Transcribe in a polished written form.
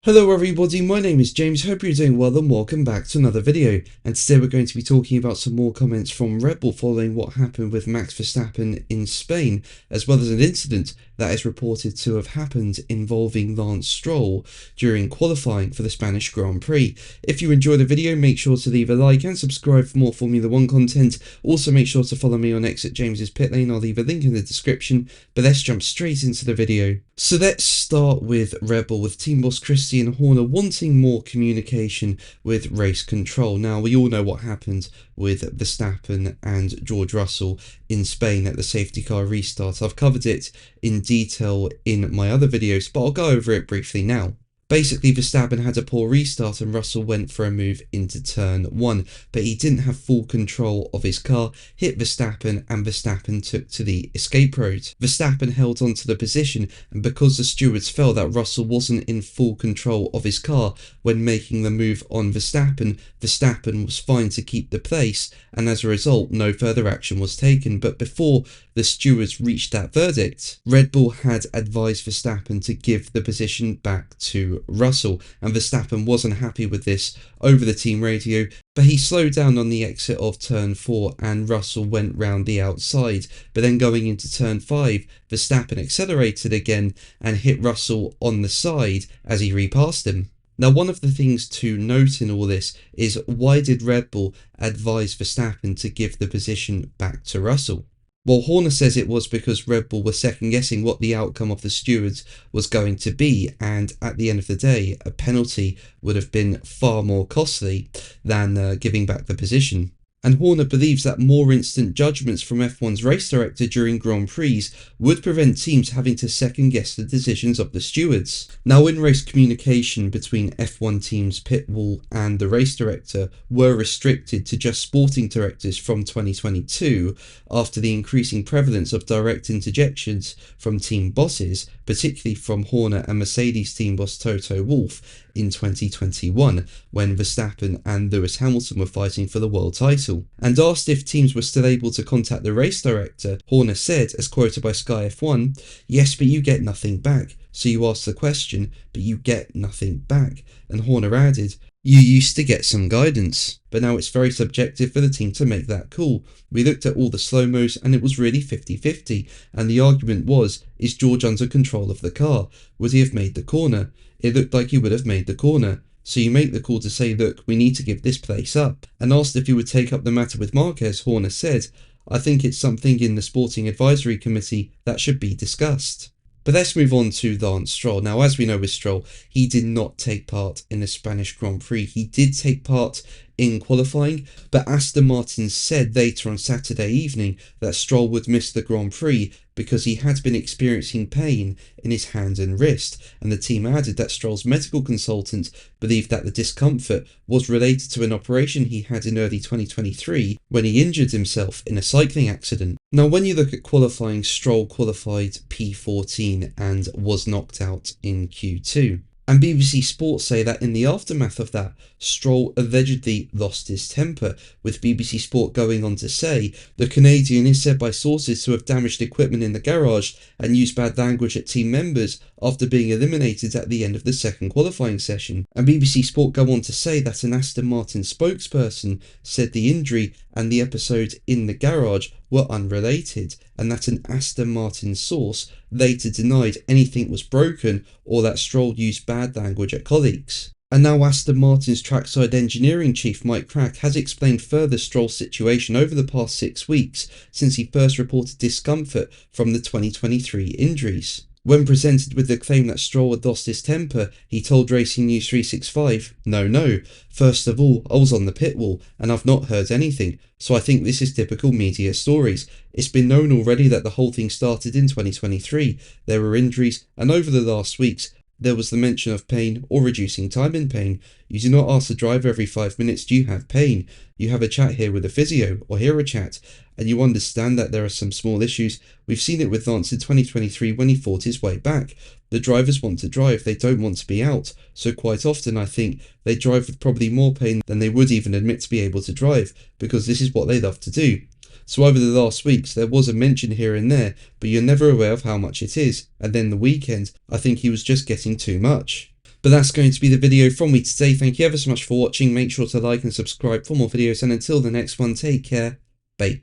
Hello everybody, my name is James, hope you're doing well and welcome back to another video. And today we're going to be talking about some more comments from Red Bull following what happened with Max Verstappen in Spain, as well as an incident that is reported to have happened involving Lance Stroll during qualifying for the Spanish Grand Prix. If you enjoyed the video, make sure to leave a like and subscribe for more Formula 1 content. Also make sure to follow me on X at James's Pit Lane, I'll leave a link in the description, but let's jump straight into the video. So let's start with Red Bull, with team boss Christian Horner wanting more communication with race control. Now, we all know what happened with Verstappen and George Russell in Spain at the safety car restart. I've covered it in detail in my other videos, but I'll go over it briefly now. Basically, Verstappen had a poor restart and Russell went for a move into turn 1, but he didn't have full control of his car, hit Verstappen, and Verstappen took to the escape road. Verstappen held on to the position, and because the stewards felt that Russell wasn't in full control of his car when making the move on Verstappen, Verstappen was fine to keep the place, and as a result, no further action was taken. But before the stewards reached that verdict, Red Bull had advised Verstappen to give the position back to Russell, and Verstappen wasn't happy with this over the team radio, but he slowed down on the exit of turn 4 and Russell went round the outside. But then going into turn 5, Verstappen accelerated again and hit Russell on the side as he repassed him. Now, one of the things to note in all this is, why did Red Bull advise Verstappen to give the position back to Russell? Well, Horner says it was because Red Bull were second guessing what the outcome of the stewards was going to be, and at the end of the day, a penalty would have been far more costly than giving back the position. And Horner believes that more instant judgments from F1's race director during Grand Prix would prevent teams having to second guess the decisions of the stewards. Now, in-race communication between F1 teams, pit wall and the race director were restricted to just sporting directors from 2022 after the increasing prevalence of direct interjections from team bosses, particularly from Horner and Mercedes team boss Toto Wolff in 2021, when Verstappen and Lewis Hamilton were fighting for the world title. And asked if teams were still able to contact the race director, Horner said, as quoted by Sky F1, "Yes, but you get nothing back. So you ask the question, but you get nothing back." And Horner added, "You used to get some guidance, but now it's very subjective for the team to make that call. We looked at all the slow-mos and it was really 50-50, and the argument was, is George under control of the car? Would he have made the corner? It looked like he would have made the corner. So you make the call to say, look, we need to give this place up." And asked if he would take up the matter with Marquez, Horner said, "I think it's something in the Sporting Advisory Committee that should be discussed." But let's move on to Lance Stroll. Now, as we know with Stroll, he did not take part in the Spanish Grand Prix. He did take part in qualifying, but Aston Martin said later on Saturday evening that Stroll would miss the Grand Prix because he had been experiencing pain in his hand and wrist, and the team added that Stroll's medical consultant believed that the discomfort was related to an operation he had in early 2023 when he injured himself in a cycling accident. Now, when you look at qualifying, Stroll qualified P14 and was knocked out in Q2. And BBC Sport say that in the aftermath of that, Stroll allegedly lost his temper, with BBC Sport going on to say the Canadian is said by sources to have damaged equipment in the garage and used bad language at team members after being eliminated at the end of the second qualifying session. And BBC Sport go on to say that an Aston Martin spokesperson said the injury and the episode in the garage were unrelated, and that an Aston Martin source later denied anything was broken or that Stroll used bad language at colleagues. And now Aston Martin's trackside engineering chief Mike Crack has explained further Stroll's situation over the past 6 weeks since he first reported discomfort from the 2023 injuries. When presented with the claim that Stroll had lost his temper, he told Racing News 365, No, first of all, I was on the pit wall and I've not heard anything, so I think this is typical media stories. It's been known already that the whole thing started in 2023. There were injuries, and over the last weeks, there was the mention of pain or reducing time in pain. You do not ask the driver every 5 minutes, do you have pain? You have a chat here with a physio, or hear a chat, and you understand that there are some small issues. We've seen it with Lance in 2023 when he fought his way back. The drivers want to drive, they don't want to be out. So quite often I think they drive with probably more pain than they would even admit to be able to drive, because this is what they love to do. So over the last weeks, there was a mention here and there, but you're never aware of how much it is. And then the weekend, I think he was just getting too much. But that's going to be the video from me today. Thank you ever so much for watching. Make sure to like and subscribe for more videos, and until the next one, take care. Bye.